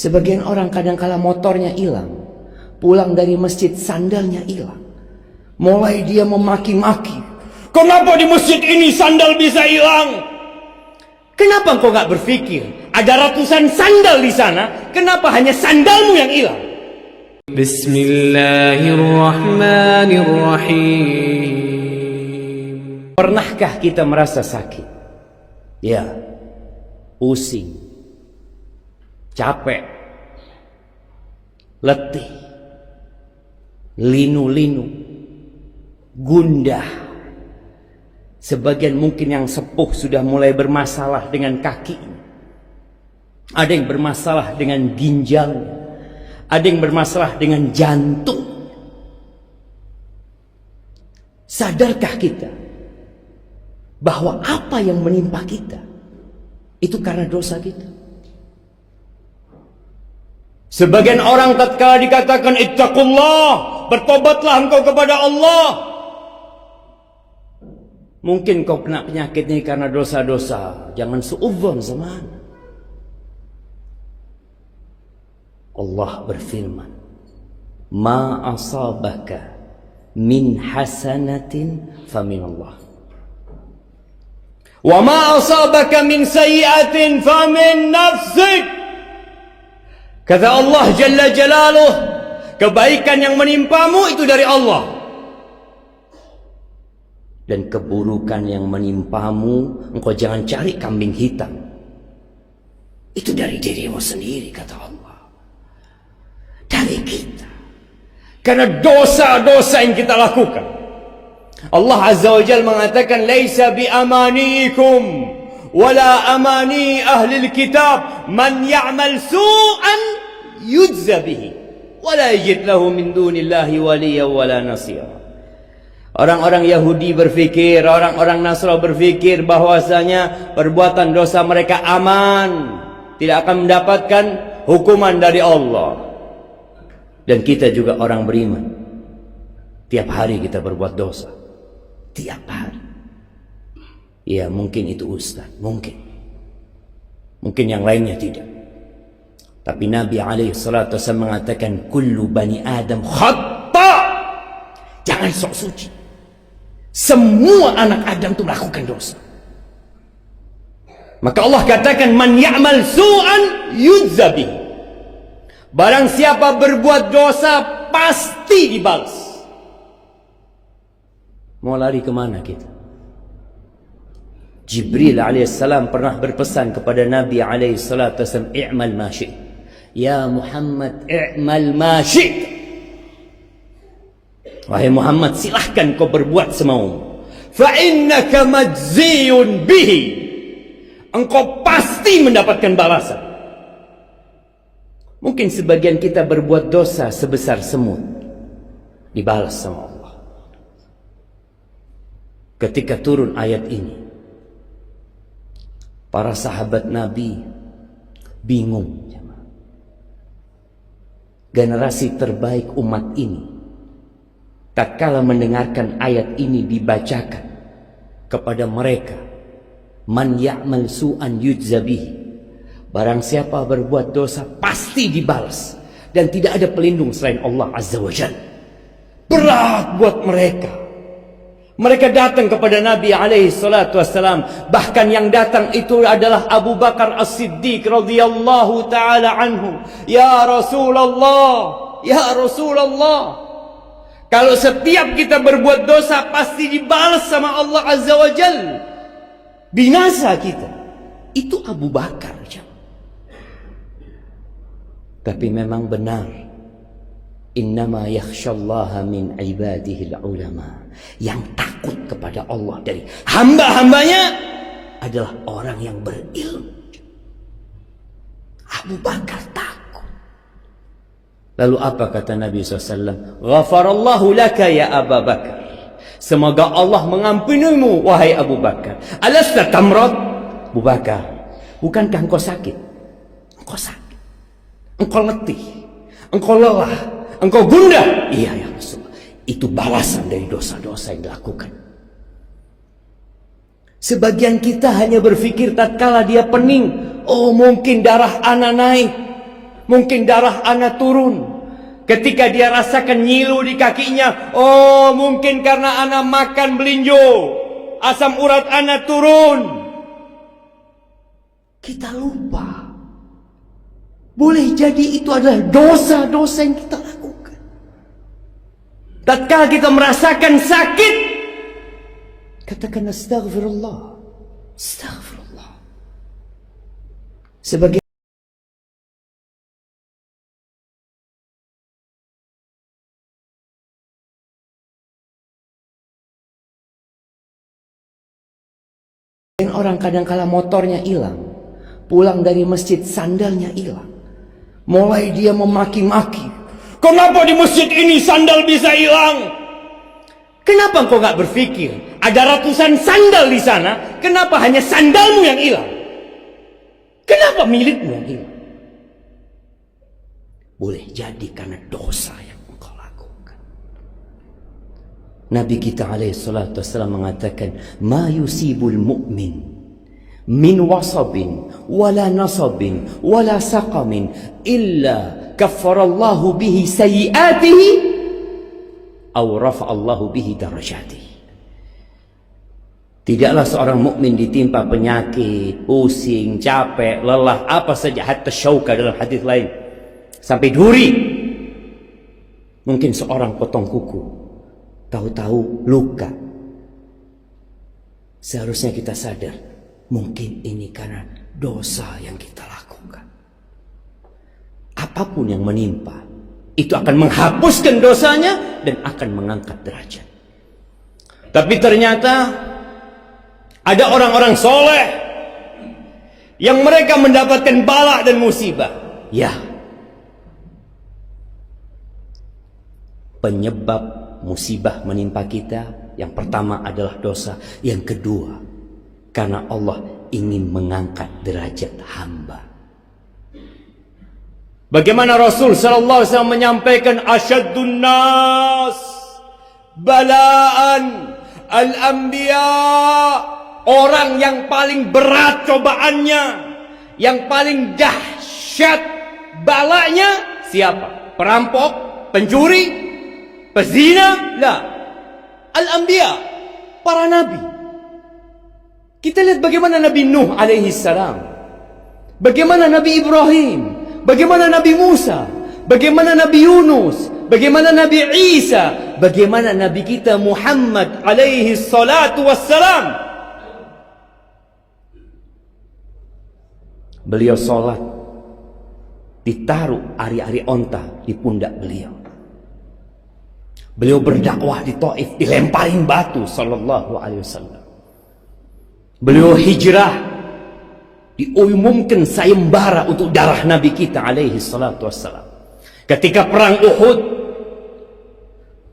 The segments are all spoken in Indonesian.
Sebagian orang kadang-kala motornya hilang, pulang dari masjid sandalnya hilang. Mulai dia memaki-maki, kenapa di masjid ini sandal bisa hilang? Kenapa engkau gak berpikir ada ratusan sandal di sana, kenapa hanya sandalmu yang hilang? Bismillahirrahmanirrahim. Pernahkah kita merasa sakit? Ya, pusing, capek, letih, linu-linu, gundah. Sebagian mungkin yang sepuh sudah mulai bermasalah dengan kakinya. Ada yang bermasalah dengan ginjalnya. Ada yang bermasalah dengan jantung. Sadarkah kita bahwa apa yang menimpa kita itu karena dosa kita? Sebagian orang tatkala dikatakan ittaqullah, bertobatlah engkau kepada Allah, mungkin kau kena penyakit ini karena dosa-dosa. Jangan suudzon sama ana. Allah berfirman, ma asabaka min hasanatin faminallah, wa ma asabaka min sayyi'atin famin nafsik. Kata Allah Jalla Jalaluh, kebaikan yang menimpamu itu dari Allah, dan keburukan yang menimpamu engkau jangan cari kambing hitam, itu dari dirimu sendiri, kata Allah. Dari kita, karena dosa-dosa yang kita lakukan. Allah Azza wa Jalla mengatakan, laisa bi amaniikum wala amani ahli kitab, man ya'mal su'an yujza bihi wala yajid lahu min dunillahi waliya wala nasira. Orang-orang Yahudi berfikir, orang-orang Nasrani berfikir bahwasanya perbuatan dosa mereka aman, tidak akan mendapatkan hukuman dari Allah. Dan kita juga orang beriman, tiap hari kita berbuat dosa, tiap hari. Ya mungkin itu ustaz, mungkin yang lainnya tidak. Tapi Nabi SAW mengatakan, kullu bani Adam khata. Jangan sok suci. Semua anak Adam itu melakukan dosa. Maka Allah katakan, man ya'mal su'an yujza bihi. Barang siapa berbuat dosa pasti dibalas. Mau lari kemana kita? Jibril alaihissalam pernah berpesan kepada Nabi alaihissalam, i'mal ma syi'ta. Ya Muhammad, i'mal ma syi'ta. Wahai Muhammad, silahkan kau berbuat semaumu. Fa innaka majziyun bihi. Engkau pasti mendapatkan balasan. Mungkin sebagian kita berbuat dosa sebesar semut, dibalas sama Allah. Ketika turun ayat ini, para sahabat Nabi bingung. Generasi terbaik umat ini, tatkala mendengarkan ayat ini dibacakan kepada mereka, man ya'mal su'an yujza bihi. Barang siapa berbuat dosa pasti dibalas, dan tidak ada pelindung selain Allah Azza wa Jalla. Berat buat mereka. Mereka datang kepada Nabi SAW. Bahkan yang datang itu adalah Abu Bakar As-Siddiq radhiyallahu ta'ala anhu. Ya Rasulullah, ya Rasulullah, kalau setiap kita berbuat dosa pasti dibalas sama Allah Azza wa Jalla, binasa kita. Itu Abu Bakar. Tapi memang benar, innama yakhshallaha min ibadihi ulama. Yang takut kepada Allah dari hamba-hambanya adalah orang yang berilmu. Abu Bakar takut. Lalu apa kata Nabi SAW? Ghafarallahu laka ya Abu Bakar. Semoga Allah mengampunimu wahai Abu Bakar. Alasta tamrad? Abu Bakar, bukankah engkau sakit? Engkau sakit, engkau letih, engkau lelah, engkau gundah. Iya ya Rasulullah. Itu balasan dari dosa-dosa yang dilakukan. Sebagian kita hanya berpikir tatkala dia pening, oh mungkin darah ana naik, Mungkin darah ana turun ketika dia rasakan nyilu di kakinya. Oh, mungkin karena ana makan belinjo, asam urat ana turun. Kita lupa. Boleh jadi itu adalah dosa-dosa yang kita lakukan. Tatkala kita merasakan sakit, katakan astaghfirullah. Astaghfirullah. Sebagai orang kadang-kala motornya hilang, pulang dari masjid sandalnya hilang, mulai dia memaki-maki, kenapa di masjid ini sandal bisa hilang? Kenapa engkau gak berpikir ada ratusan sandal di sana, kenapa hanya sandalmu yang hilang? Kenapa milikmu yang hilang? Boleh jadi karena dosa yang engkau lakukan. Nabi kita alaihi salatu wassalam mengatakan, ma yusibul mu'min min wasabin wala nasabin wala saqamin illa kaffarallahu bihi sayyiatihi aw rafa'allahu bihi darajatihi. Tidaklah seorang mukmin ditimpa penyakit, pusing, capek, lelah, apa saja, hatta syauka dalam hadis lain, sampai duri, mungkin seorang potong kuku, tahu-tahu luka. Seharusnya kita sadar, mungkin ini karena dosa yang kita lakukan. Apapun yang menimpa, itu akan menghapuskan dosanya dan akan mengangkat derajat. Tapi ternyata ada orang-orang soleh yang mereka mendapatkan bala dan musibah. Ya, penyebab musibah menimpa kita, yang pertama adalah dosa, yang kedua karena Allah ingin mengangkat derajat hamba. Bagaimana Rasul sallallahu alaihi wasallam menyampaikan, asyaddun nas balaan al-anbiya, orang yang paling berat cobaannya, yang paling dahsyat balanya siapa? Perampok, pencuri, pezina? La. Al-anbiya, para nabi. Kita lihat bagaimana Nabi Nuh alaihi salam, bagaimana Nabi Ibrahim, bagaimana Nabi Musa, bagaimana Nabi Yunus, bagaimana Nabi Isa, bagaimana Nabi kita Muhammad alaihi salatu wassalam. Beliau sholat, ditaruh ari-ari onta di pundak beliau. Beliau berdakwah di Taif, dilemparin batu sallallahu alaihi wasallam. Beliau hijrah, diumumkan sayembara untuk darah Nabi kita alaihi salatu wassalam. Ketika perang Uhud,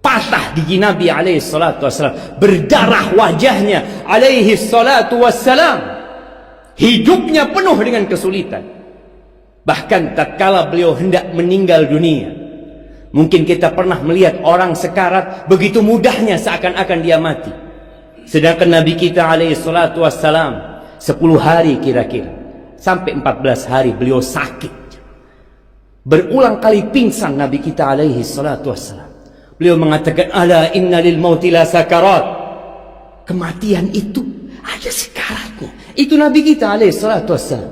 patah gigi Nabi alaihi salatu wassalam, berdarah wajahnya alaihi salatu wassalam. Hidupnya penuh dengan kesulitan. Bahkan tatkala beliau hendak meninggal dunia, mungkin kita pernah melihat orang sekarat begitu mudahnya seakan-akan dia mati. Sedangkan Nabi kita alaihi salatu wassalam 10 hari kira-kira sampai 14 hari beliau sakit. Berulang kali pingsan Nabi kita alaihi salatu wassalam. Beliau mengatakan, ala inna lil mauti la sakarat. Kematian itu ada sekaratnya. Itu Nabi kita alaihi salatu wassalam.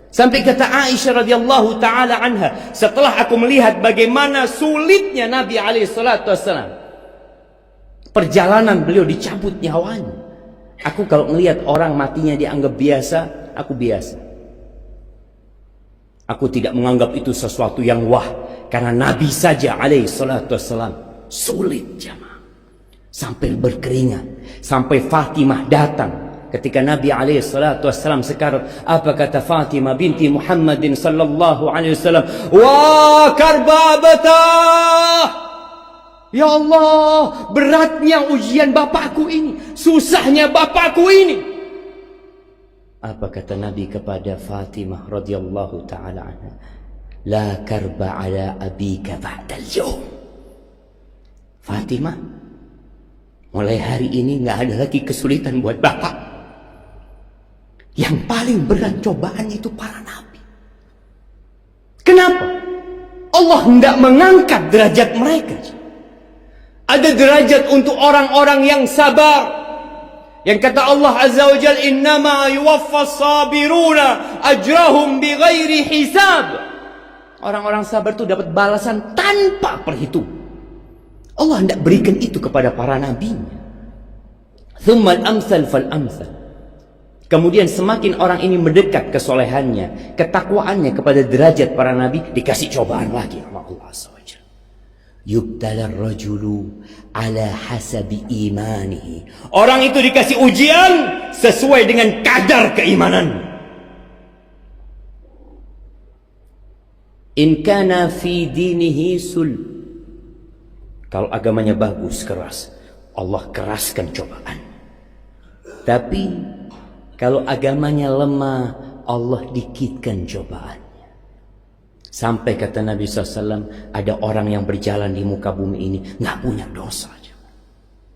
Sampai kata Aisyah radhiyallahu taala anha, setelah aku melihat bagaimana sulitnya Nabi alaihi salatu wassalam, perjalanan beliau dicabut nyawanya, aku kalau melihat orang matinya dianggap biasa, aku biasa. Aku tidak menganggap itu sesuatu yang wah, karena Nabi saja alaihi salatu wassalam sulit jamaah, sampai berkeringat, sampai Fatimah datang. Ketika Nabi alaihi salatu wassalam sekarat, apa kata Fatimah binti Muhammadin sallallahu alaihi wasallam? Wa karbabatah, ya Allah, beratnya ujian bapakku ini, susahnya bapakku ini. Apa kata Nabi kepada Fatimah radhiyallahu taala anha? La karba ala abika ba'dal yawm. Fatimah, mulai hari ini nggak ada lagi kesulitan buat bapak. Yang paling berat cobaan itu para nabi. Kenapa? Allah hendak mengangkat derajat mereka. Ada derajat untuk orang-orang yang sabar. Yang kata Allah Azza wa Jalla, innama yuwaffas sabiruna ajrahum bighairi hisab. Orang-orang sabar itu dapat balasan tanpa perhitungan. Allah hendak berikan itu kepada para nabinya. Thummal amsal fal amsal. Kemudian semakin orang ini mendekat kesolehannya, ketakwaannya kepada derajat para nabi, dikasih cobaan lagi oleh Allah Azza wa Jalla. Yubtala ar-rajulu ala hasabi imanihi. Orang itu dikasih ujian sesuai dengan kadar keimanan. In kana fi dinihi sul. Kalau agamanya bagus, keras, Allah keraskan cobaan. Tapi kalau agamanya lemah, Allah dikitkan cobaan. Sampai kata Nabi SAW, ada orang yang berjalan di muka bumi ini nggak punya dosa,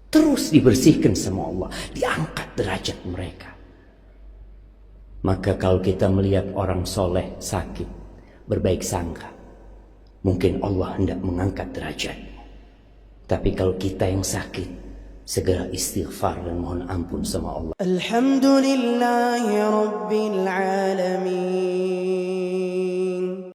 terus dibersihkan sama Allah, diangkat derajat mereka. Maka kalau kita melihat orang soleh sakit, berbaik sangka, mungkin Allah hendak mengangkat derajatnya. Tapi kalau kita yang sakit, segera istighfar dan mohon ampun sama Allah. Alhamdulillahi Rabbil Alamin.